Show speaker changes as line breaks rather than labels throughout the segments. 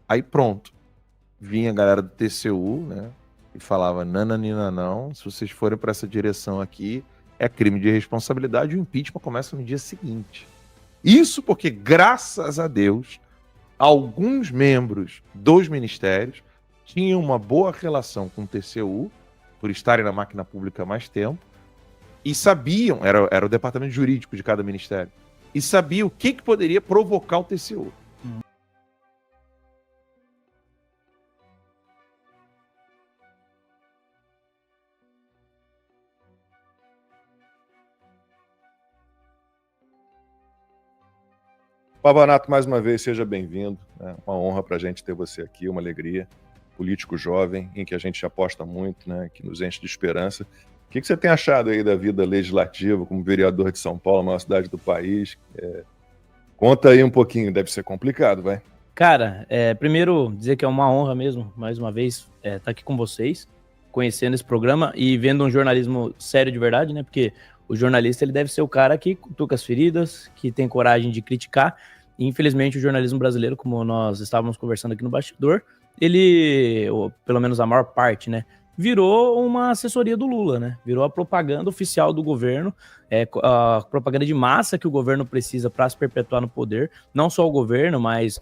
Aí pronto, vinha a galera do TCU, né, e falava, nananina não, se vocês forem para essa direção aqui, é crime de responsabilidade, o impeachment começa no dia seguinte. Isso porque, graças a Deus, alguns membros dos ministérios tinham uma boa relação com o TCU, por estarem na máquina pública há mais tempo, e sabiam, era o departamento jurídico de cada ministério, e sabiam o que poderia provocar o TCU.
Pavanato, mais uma vez, seja bem-vindo. É uma honra para a gente ter você aqui, uma alegria. Político jovem, em que a gente aposta muito, né, que nos enche de esperança. O que você tem achado aí da vida legislativa como vereador de São Paulo, a maior cidade do país? Conta aí um pouquinho, deve ser complicado, vai.
Cara, primeiro dizer que é uma honra mesmo, mais uma vez, estar aqui com vocês, conhecendo esse programa e vendo um jornalismo sério de verdade, né? Porque o jornalista ele deve ser o cara que cutuca as feridas, que tem coragem de criticar. E, infelizmente, o jornalismo brasileiro, como nós estávamos conversando aqui no bastidor, ele, ou pelo menos a maior parte, né, virou uma assessoria do Lula, né? Virou a propaganda oficial do governo, a propaganda de massa que o governo precisa para se perpetuar no poder. Não só o governo, mas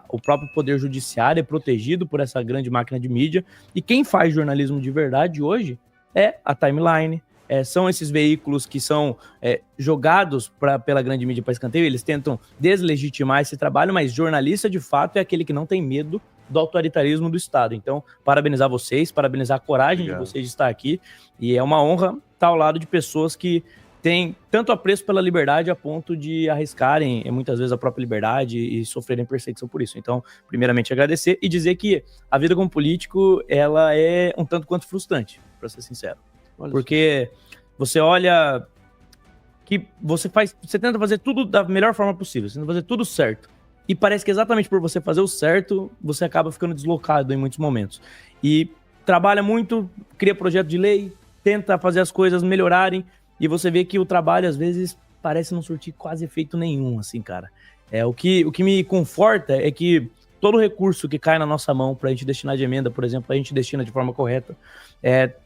o próprio poder judiciário é protegido por essa grande máquina de mídia. E quem faz jornalismo de verdade hoje é a Timeline. São esses veículos que são jogados pela grande mídia para escanteio, eles tentam deslegitimar esse trabalho, mas jornalista de fato é aquele que não tem medo do autoritarismo do Estado. Então, parabenizar vocês, parabenizar a coragem de vocês de estar aqui, e é uma honra estar ao lado de pessoas que têm tanto apreço pela liberdade a ponto de arriscarem muitas vezes a própria liberdade e sofrerem perseguição por isso. Então, primeiramente agradecer e dizer que a vida como político, ela é um tanto quanto frustrante, para ser sincero. Porque você olha que você tenta fazer tudo da melhor forma possível, você tenta fazer tudo certo. E parece que exatamente por você fazer o certo, você acaba ficando deslocado em muitos momentos. E trabalha muito, cria projeto de lei, tenta fazer as coisas melhorarem, e você vê que o trabalho, às vezes, parece não surtir quase efeito nenhum, assim, cara. O que me conforta é que todo recurso que cai na nossa mão pra gente destinar de emenda, por exemplo, a gente destina de forma correta.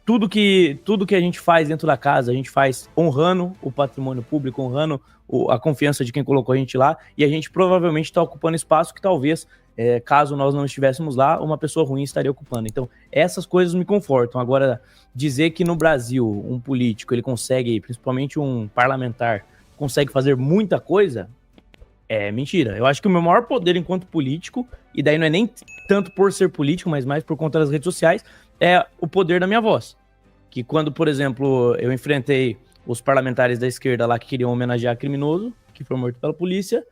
Tudo que a gente faz dentro da casa, a gente faz honrando o patrimônio público, honrando a confiança de quem colocou a gente lá, e a gente provavelmente está ocupando espaço que talvez, caso nós não estivéssemos lá, uma pessoa ruim estaria ocupando. Então, essas coisas me confortam. Agora, dizer que no Brasil um político, ele consegue, principalmente um parlamentar, consegue fazer muita coisa, é mentira. Eu acho que o meu maior poder enquanto político, e daí não é nem tanto por ser político, mas mais por conta das redes sociais, é o poder da minha voz. Que quando, por exemplo, eu enfrentei os parlamentares da esquerda lá que queriam homenagear criminoso, que foi morto pela polícia,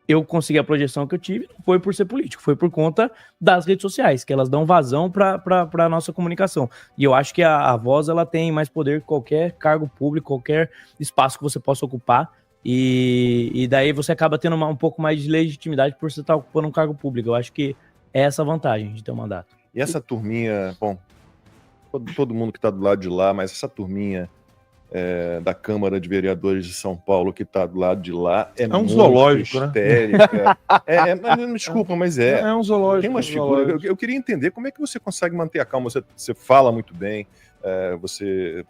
eu consegui a projeção que eu tive, não foi por ser político, foi por conta das redes sociais, que elas dão vazão para a nossa comunicação. E eu acho que a voz, ela tem mais poder que qualquer cargo público, qualquer espaço que você possa ocupar. E daí você acaba tendo um pouco mais de legitimidade por você estar ocupando um cargo público. Eu acho que é essa a vantagem de ter um mandato.
E essa turminha, bom, todo mundo que está do lado de lá, mas essa turminha da Câmara de Vereadores de São Paulo que está do lado de lá é
um zoológico,
histérica. Me desculpa, mas
é um zoológico.
Tem umas figuras. Eu queria entender como é que você consegue manter a calma. Você fala muito bem, você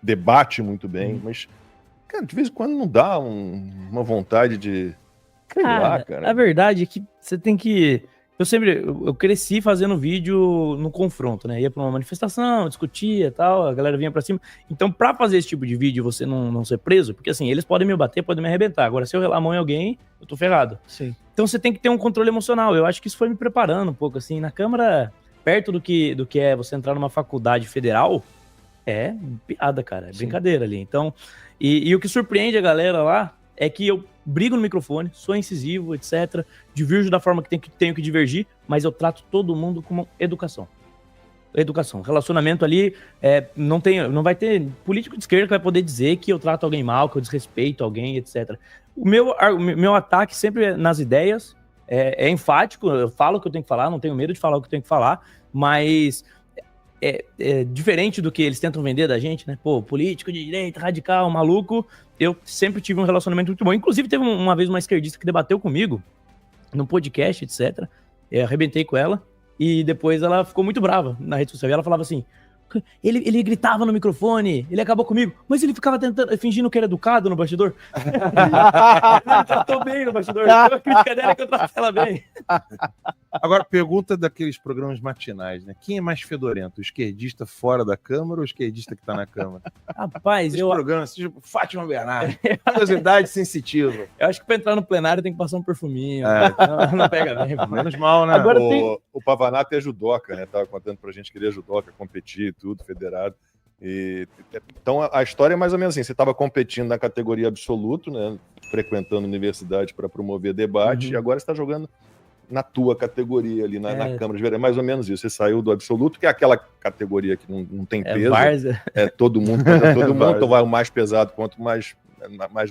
debate muito bem, mas cara, de vez em quando não dá uma vontade de... Sei lá, cara.
A verdade é que você tem que... Eu cresci fazendo vídeo no confronto, né? Ia pra uma manifestação, discutia e tal, a galera vinha pra cima. Então, pra fazer esse tipo de vídeo e você não ser preso, porque assim, eles podem me bater, podem me arrebentar. Agora, se eu relar a mão em alguém, eu tô ferrado.
Sim.
Então, você tem que ter um controle emocional. Eu acho que isso foi me preparando um pouco, assim. Na Câmara, perto do que é você entrar numa faculdade federal, é piada, cara. É brincadeira ali. Então, e o que surpreende a galera lá é que eu brigo no microfone, sou incisivo, etc. Divirjo da forma que tenho que divergir, mas eu trato todo mundo com educação. Educação. Relacionamento ali, não vai ter político de esquerda que vai poder dizer que eu trato alguém mal, que eu desrespeito alguém, etc. O meu ataque sempre é nas ideias, é enfático, eu falo o que eu tenho que falar, não tenho medo de falar o que eu tenho que falar, mas... É diferente do que eles tentam vender da gente, né? Pô, político de direita, radical, maluco. Eu sempre tive um relacionamento muito bom. Inclusive, teve uma vez uma esquerdista que debateu comigo no podcast, etc. Eu arrebentei com ela e depois ela ficou muito brava na rede social. E ela falava assim, ele gritava no microfone, ele acabou comigo, mas ele ficava fingindo que era educado no bastidor. Ele tratou bem no bastidor. Então a crítica dela é que eu tratei ela bem.
Agora, pergunta daqueles programas matinais, né? Quem é mais fedorento? O esquerdista fora da Câmara ou o esquerdista que tá na Câmara?
Rapaz,
Esse programa, tipo Fátima Bernardes, curiosidade sensitiva.
eu acho que pra entrar no plenário tem que passar um perfuminho. Não pega bem.
Menos mal, né?
Agora o Pavanato é judoca, né? Tava contando pra gente que ele é judoca, competir, tudo, federado. Então a história é mais ou menos assim: você estava competindo na categoria absoluto, né? Frequentando universidade para promover debate, e agora você está jogando na tua categoria ali na Câmara de Vereadores. É mais ou menos isso. Você saiu do absoluto, que é aquela categoria que não tem peso.
Várzea.
É todo mundo contra todo mundo, então vai o mais pesado quanto mais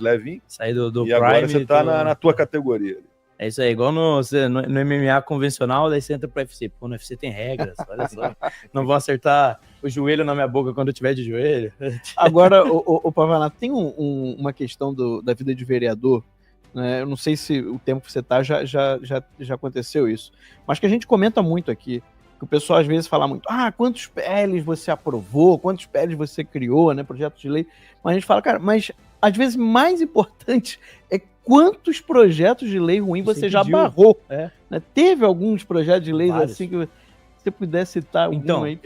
levinho.
Sair do
e
Prime,
agora você está na tua categoria.
É isso aí, igual no MMA convencional, daí você entra pro UFC. Pô, no UFC tem regras, olha só. Não vou acertar o joelho na minha boca quando eu tiver de joelho.
Agora, o Pavanato, tem uma questão da vida de vereador, né? Eu não sei se o tempo que você tá já aconteceu isso, mas que a gente comenta muito aqui, que o pessoal às vezes fala muito, quantos PLs você aprovou, quantos PLs você criou, né, projetos de lei, mas a gente fala, cara, mas às vezes mais importante é quantos projetos de lei ruim você já barrou. Né? Teve alguns projetos de lei assim que você pudesse citar algum
então,
aí?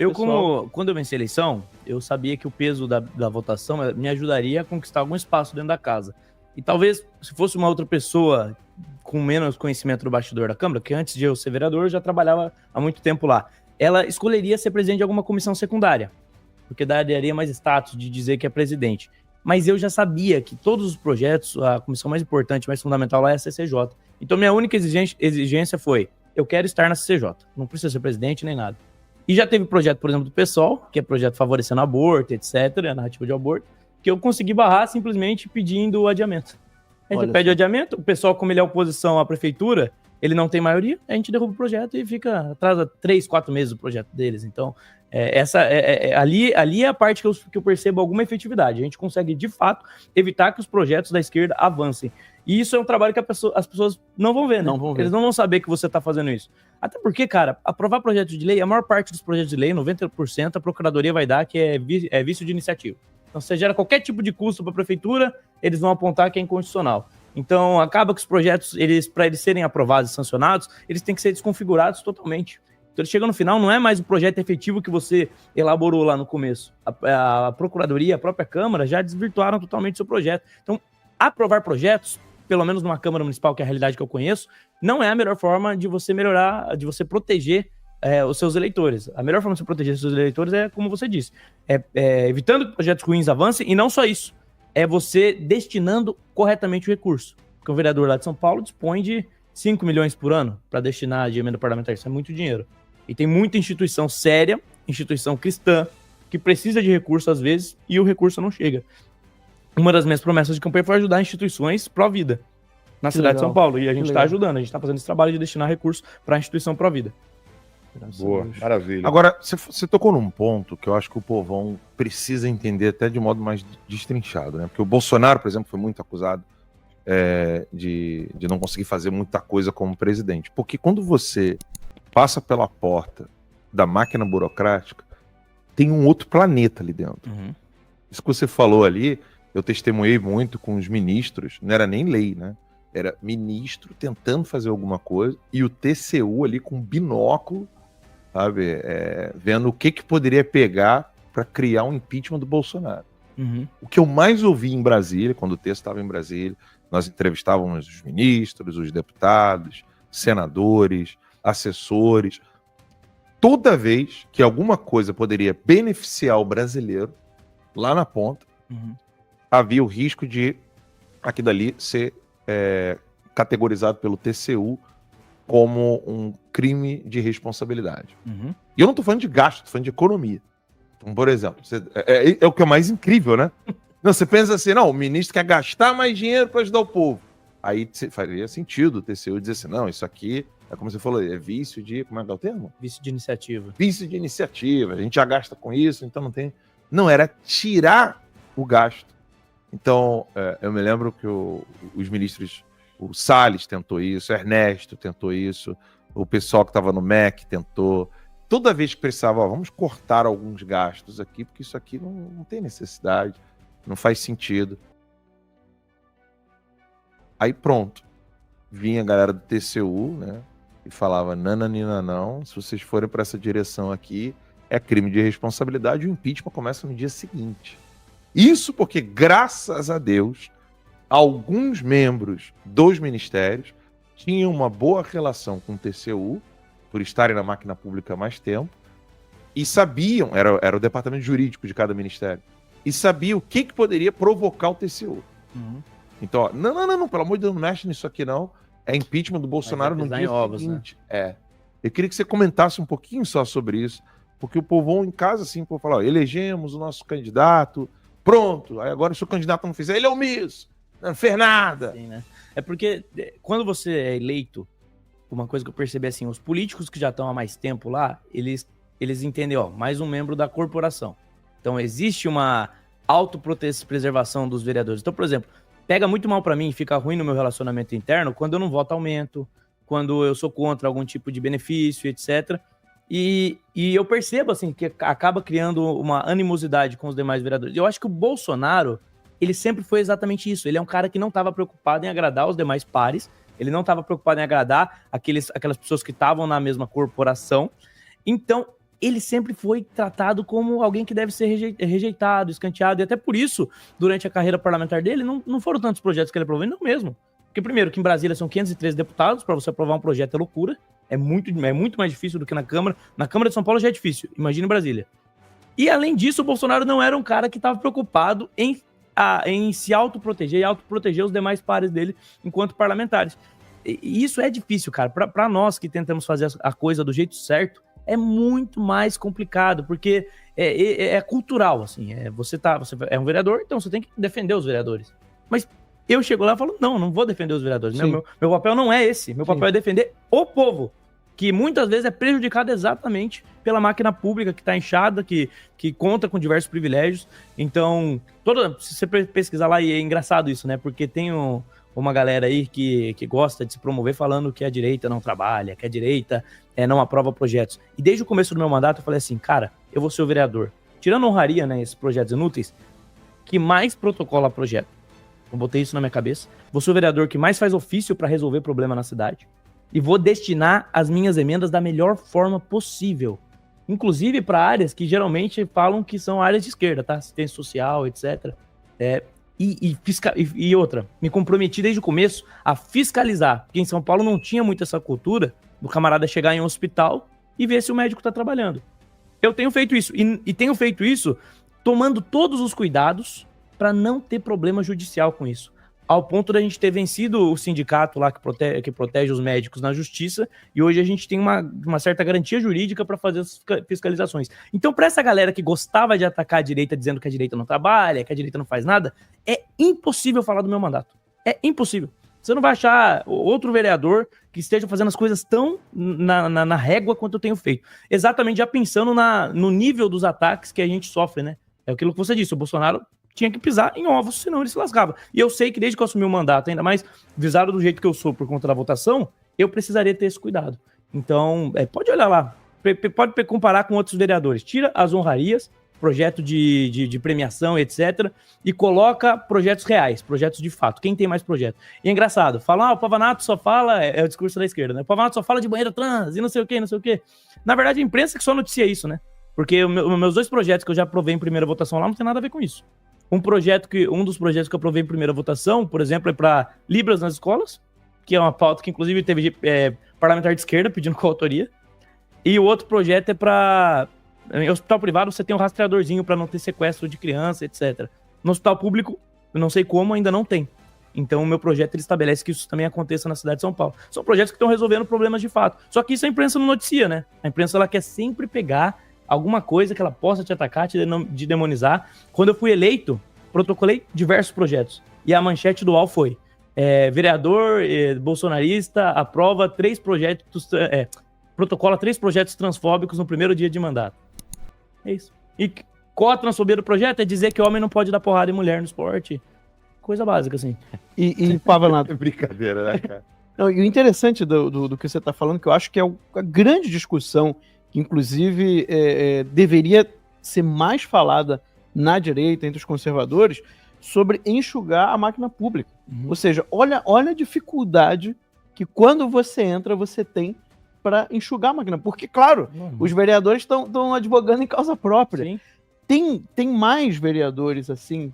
Quando eu venci a eleição, eu sabia que o peso da votação me ajudaria a conquistar algum espaço dentro da casa. E talvez, se fosse uma outra pessoa com menos conhecimento do bastidor da Câmara, que antes de eu ser vereador, eu já trabalhava há muito tempo lá, ela escolheria ser presidente de alguma comissão secundária, porque daria mais status de dizer que é presidente. Mas eu já sabia que todos os projetos, a comissão mais importante, mais fundamental lá é a CCJ. Então minha única exigência foi, eu quero estar na CCJ, não precisa ser presidente nem nada. E já teve projeto, por exemplo, do PSOL, que é projeto favorecendo aborto, etc., a narrativa de aborto, que eu consegui barrar simplesmente pedindo o adiamento. A gente pede o adiamento, o pessoal, como ele é oposição à prefeitura, ele não tem maioria, a gente derruba o projeto e atrasa 3, 4 meses o projeto deles. Então, ali é a parte que eu percebo alguma efetividade. A gente consegue, de fato, evitar que os projetos da esquerda avancem. E isso é um trabalho que as pessoas não vão ver, né? Eles não vão saber que você está fazendo isso. Até porque, cara, aprovar projetos de lei, a maior parte dos projetos de lei, 90%, a Procuradoria vai dar que é vício de iniciativa. Então, se você gera qualquer tipo de custo para a prefeitura, eles vão apontar que é inconstitucional. Então, acaba que os projetos, para eles serem aprovados e sancionados, eles têm que ser desconfigurados totalmente. Então, ele chega no final, não é mais o projeto efetivo que você elaborou lá no começo. A Procuradoria, a própria Câmara, já desvirtuaram totalmente o seu projeto. Então, aprovar projetos, pelo menos numa Câmara Municipal, que é a realidade que eu conheço, não é a melhor forma de você melhorar, de você proteger os seus eleitores. A melhor forma de você proteger os seus eleitores é, como você disse, evitando que projetos ruins avancem, e não só isso, é você destinando corretamente o recurso. Porque o vereador lá de São Paulo dispõe de 5 milhões por ano para destinar de emenda parlamentar. Isso é muito dinheiro. E tem muita instituição séria, instituição cristã, que precisa de recurso às vezes e o recurso não chega. Uma das minhas promessas de campanha foi ajudar instituições pró-vida na cidade de São Paulo. E a gente está ajudando, a gente está fazendo esse trabalho de destinar recurso para a instituição pró-vida.
Boa, maravilha.
Agora, você tocou num ponto que eu acho que o povão precisa entender até de modo mais destrinchado, né? Porque o Bolsonaro, por exemplo, foi muito acusado de não conseguir fazer muita coisa como presidente. Porque quando você passa pela porta da máquina burocrática, tem um outro planeta ali dentro. Isso que você falou ali, eu testemunhei muito com os ministros, não era nem lei, né? Era ministro tentando fazer alguma coisa e o TCU ali com um binóculo, sabe, vendo o que poderia pegar para criar um impeachment do Bolsonaro. O que eu mais ouvi em Brasília, quando o texto estava em Brasília, nós entrevistávamos os ministros, os deputados, senadores, assessores. Toda vez que alguma coisa poderia beneficiar o brasileiro, lá na ponta, havia o risco de aquilo dali ser categorizado pelo TCU como um crime de responsabilidade. E eu não estou falando de gasto, estou falando de economia. Então, por exemplo, é o que é mais incrível, né? Não, você pensa assim, não, o ministro quer gastar mais dinheiro para ajudar o povo. Aí faria sentido o TCU dizer assim, não, isso aqui, como você falou, é vício de, como é que é o termo?
Vício de iniciativa.
Vício de iniciativa, a gente já gasta com isso, então não tem... Não, era tirar o gasto. Então, eu me lembro que os ministros, o Salles tentou isso, o Ernesto tentou isso, O pessoal que estava no MEC tentou. Toda vez que precisava, ó, vamos cortar alguns gastos aqui, porque isso aqui não tem necessidade, não faz sentido. Aí pronto. Vinha a galera do TCU, né? E falava, nananina não, se vocês forem para essa direção aqui, é crime de responsabilidade, o impeachment começa no dia seguinte. Isso porque, graças a Deus, alguns membros dos ministérios tinham uma boa relação com o TCU, por estarem na máquina pública há mais tempo, e sabiam, era o departamento jurídico de cada ministério, e sabiam o que poderia provocar o TCU.
Uhum.
Então, ó, não, pelo amor de Deus, não mexe nisso aqui não, é impeachment do Bolsonaro no dia seguinte. Né? Eu queria que você comentasse um pouquinho só sobre isso, porque o povão em casa, assim, por falar, ó, elegemos o nosso candidato, pronto, aí agora se o candidato não fizer, ele é omisso, não fez nada.
Sim, né? É porque quando você é eleito, uma coisa que eu percebi assim, os políticos que já estão há mais tempo lá, eles entendem, ó, mais um membro da corporação. Então existe uma autopreservação dos vereadores. Então, por exemplo, pega muito mal pra mim e fica ruim no meu relacionamento interno quando eu não voto aumento, quando eu sou contra algum tipo de benefício, etc. E eu percebo, assim, que acaba criando uma animosidade com os demais vereadores. Eu acho que o Bolsonaro, ele sempre foi exatamente isso. Ele é um cara que não estava preocupado em agradar os demais pares, ele não estava preocupado em agradar aquelas pessoas que estavam na mesma corporação. Então, ele sempre foi tratado como alguém que deve ser rejeitado, escanteado. E até por isso, durante a carreira parlamentar dele, não foram tantos projetos que ele aprovou, não mesmo. Porque, primeiro, que em Brasília são 513 deputados, para você aprovar um projeto é loucura. É muito mais difícil do que na Câmara. Na Câmara de São Paulo já é difícil, imagina em Brasília. E, além disso, o Bolsonaro não era um cara que estava preocupado em se autoproteger e autoproteger os demais pares dele enquanto parlamentares. E isso é difícil, cara. Para nós que tentamos fazer a coisa do jeito certo, é muito mais complicado, porque é cultural, assim. Você é um vereador, então você tem que defender os vereadores. Mas eu chego lá e falo, não vou defender os vereadores. Meu papel não é esse. Meu papel é defender o povo, que muitas vezes é prejudicado exatamente pela máquina pública que está inchada, que conta com diversos privilégios. Então, se você pesquisar lá, e é engraçado isso, né? Porque tem uma galera aí que gosta de se promover falando que a direita não trabalha, que a direita não aprova projetos. E desde o começo do meu mandato eu falei assim, cara, eu vou ser o vereador. Tirando honraria, né, esses projetos inúteis, que mais protocola projeto. Eu botei isso na minha cabeça. Vou ser o vereador que mais faz ofício para resolver problema na cidade. E vou destinar as minhas emendas da melhor forma possível. Inclusive para áreas que geralmente falam que são áreas de esquerda, tá? Assistência social, etc. E outra, me comprometi desde o começo a fiscalizar. Porque em São Paulo não tinha muito essa cultura do camarada chegar em um hospital e ver se o médico tá trabalhando. Eu tenho feito isso. E tenho feito isso tomando todos os cuidados para não ter problema judicial com isso. Ao ponto da gente ter vencido o sindicato lá que protege os médicos na justiça, e hoje a gente tem uma certa garantia jurídica para fazer as fiscalizações. Então, para essa galera que gostava de atacar a direita dizendo que a direita não trabalha, que a direita não faz nada, é impossível falar do meu mandato. É impossível. Você não vai achar outro vereador que esteja fazendo as coisas tão na régua quanto eu tenho feito. Exatamente já pensando no nível dos ataques que a gente sofre, né? É aquilo que você disse, o Bolsonaro tinha que pisar em ovos, senão ele se lascava. E eu sei que desde que eu assumi o mandato, ainda mais visado do jeito que eu sou por conta da votação, eu precisaria ter esse cuidado. Então, pode olhar lá, pode comparar com outros vereadores. Tira as honrarias, projeto de premiação, etc., e coloca projetos reais, projetos de fato. Quem tem mais projeto? E é engraçado, falam, o Pavanato só fala, é o discurso da esquerda, né? O Pavanato só fala de banheiro trans e não sei o quê. Na verdade, a imprensa que só noticia isso, né? Porque meus 2 projetos que eu já aprovei em primeira votação lá não tem nada a ver com isso. Um dos projetos que eu aprovei em primeira votação, por exemplo, é para Libras nas escolas, que é uma pauta que inclusive teve parlamentar de esquerda pedindo coautoria. E o outro projeto é para... Em hospital privado você tem um rastreadorzinho para não ter sequestro de criança, etc. No hospital público, eu não sei como, ainda não tem. Então o meu projeto ele estabelece que isso também aconteça na cidade de São Paulo. São projetos que estão resolvendo problemas de fato. Só que isso a imprensa não noticia, né? A imprensa ela quer sempre pegar alguma coisa que ela possa te atacar, te demonizar. Quando eu fui eleito, protocolei diversos projetos. E a manchete do UOL foi: vereador bolsonarista aprova 3 projetos, protocola 3 projetos transfóbicos no primeiro dia de mandato. É isso. E qual a transfobia do projeto? É dizer que homem não pode dar porrada em mulher no esporte. Coisa básica, assim.
E Pavanato,
É brincadeira, né, cara?
Não, e o interessante do que você está falando, que eu acho que é a grande discussão, que inclusive deveria ser mais falada na direita, entre os conservadores, sobre enxugar a máquina pública. Ou seja, olha a dificuldade que quando você entra, você tem para enxugar a máquina. Porque, claro, os vereadores estão advogando em causa própria.
Sim.
Tem mais vereadores assim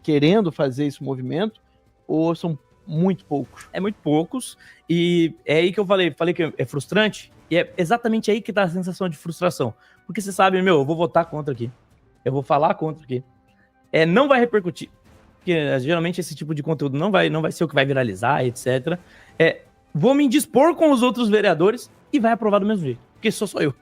querendo fazer esse movimento, ou são muito poucos?
É muito poucos, e é aí que eu falei que é frustrante, e é exatamente aí que tá a sensação de frustração. Porque você sabe, eu vou votar contra aqui, eu vou falar contra aqui. Não vai repercutir, porque geralmente esse tipo de conteúdo não vai ser o que vai viralizar, etc. Vou me indispor com os outros vereadores e vai aprovar do mesmo jeito, porque sou eu.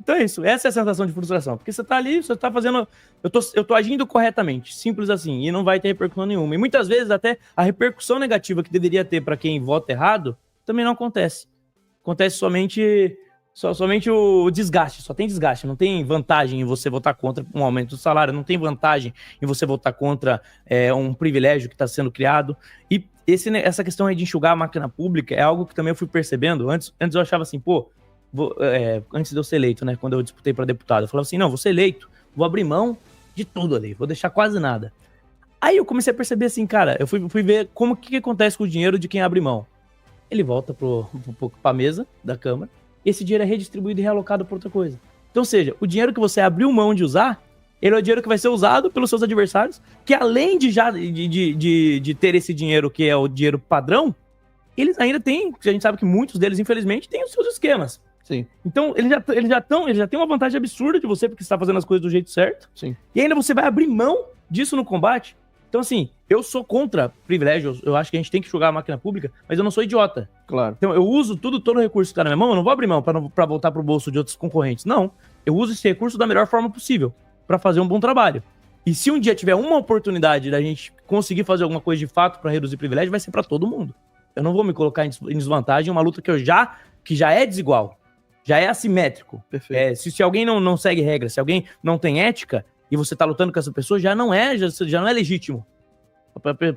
Então é isso, essa é a sensação de frustração, porque você tá ali, você tá fazendo, eu tô agindo corretamente, simples assim, e não vai ter repercussão nenhuma. E muitas vezes até a repercussão negativa que deveria ter para quem vota errado, também não acontece. Acontece somente o desgaste, só tem desgaste, não tem vantagem em você votar contra um aumento do salário, não tem vantagem em você votar contra um privilégio que está sendo criado. E essa questão aí de enxugar a máquina pública é algo que também eu fui percebendo. Antes eu achava assim, antes de eu ser eleito, né, quando eu disputei para deputado, eu falava assim, não, vou ser eleito, vou abrir mão de tudo ali, vou deixar quase nada. Aí eu comecei a perceber assim, cara, eu fui ver o que acontece com o dinheiro de quem abre mão. Ele volta pra mesa da Câmara, e esse dinheiro é redistribuído e realocado para outra coisa. Então, ou seja, o dinheiro que você abriu mão de usar, ele é o dinheiro que vai ser usado pelos seus adversários, que além de ter esse dinheiro que é o dinheiro padrão, eles ainda têm, a gente sabe que muitos deles, infelizmente, têm os seus esquemas.
Sim.
Então, eles já têm uma vantagem absurda de você, porque você está fazendo as coisas do jeito certo.
Sim.
E ainda você vai abrir mão disso no combate. Então, assim, eu sou contra privilégio, eu acho que a gente tem que jogar a máquina pública, mas eu não sou idiota.
Claro.
Então, eu uso todo o recurso que tá na minha mão, eu não vou abrir mão para voltar pro bolso de outros concorrentes. Não, eu uso esse recurso da melhor forma possível, para fazer um bom trabalho. E se um dia tiver uma oportunidade da gente conseguir fazer alguma coisa de fato para reduzir privilégio, vai ser para todo mundo. Eu não vou me colocar em desvantagem em uma luta que já é desigual. Já é assimétrico.
Perfeito.
Se alguém não segue regras, se alguém não tem ética e você tá lutando com essa pessoa, já não é legítimo.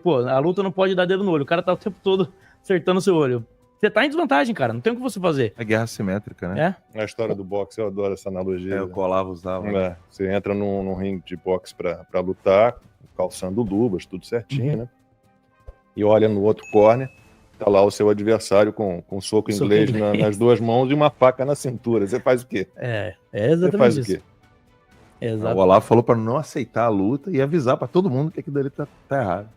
Pô, a luta não pode dar dedo no olho. O cara tá o tempo todo acertando o seu olho. Você tá em desvantagem, cara. Não tem o que você fazer.
É guerra assimétrica, né?
A história do boxe, eu adoro essa analogia.
Eu colava, usava.
Você entra num ringue de boxe pra lutar, calçando luvas, tudo certinho, né? E olha no outro corner, tá lá o seu adversário com um soco inglês nas duas mãos e uma faca na cintura. Você faz o quê?
Exatamente
Você faz
isso.
o quê?
Exato.
O Olavo falou para não aceitar a luta e avisar para todo mundo que aquilo dali tá errado.